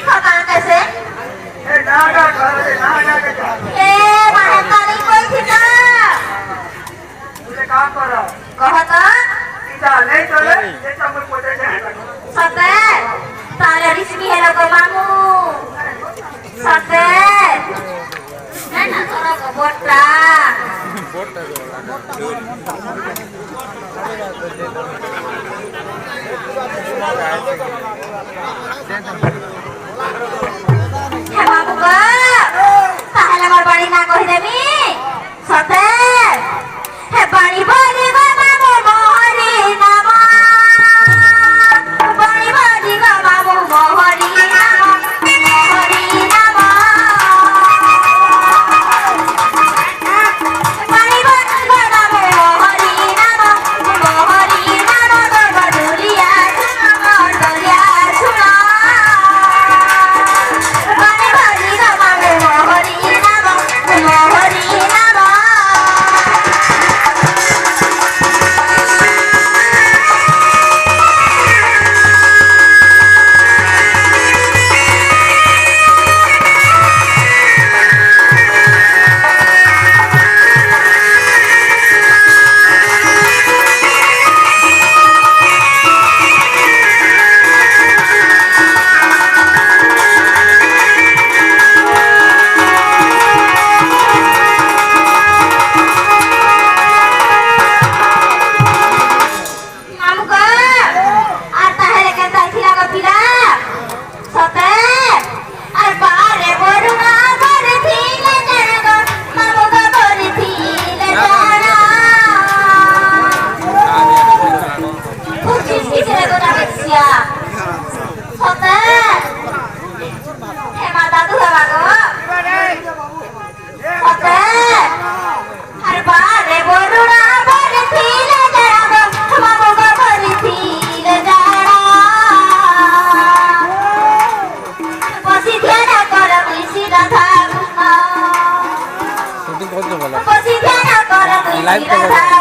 Kata कैसे? माहे तारी कोई थी ना? कहा था? सत्य तारा रिश्मी है लोगों मामू सत्य ना ना थोड़ा को बोटा है बाबू का ताहले मार बाड़ी ना कोई देमी सत्य है बाड़ी बाड़ी का मामू मोहरी नामा बाड़ी बाड़ी का मामू मोहरी नामा मोहरी नामा बाड़ी बाड़ी का मामू मोहरी नामा मोहरी नामा गरबा डोलिया सुना बाड़ी बाड़ी का मामू मोहरी नामा मोहरी नामा Mamuka, arta hele kata thila pila, sote, arba re borunga bore thila jana, mamuka bore thila jana. Kuchis kisre ko na besia, sote, hema dadu hema ko, sote, arba re borunga bore thila jana, mamuka bore thila jana. Pasi tiada kora misi datang, shooting করতে বলো pasi tiada kora misi Live datang.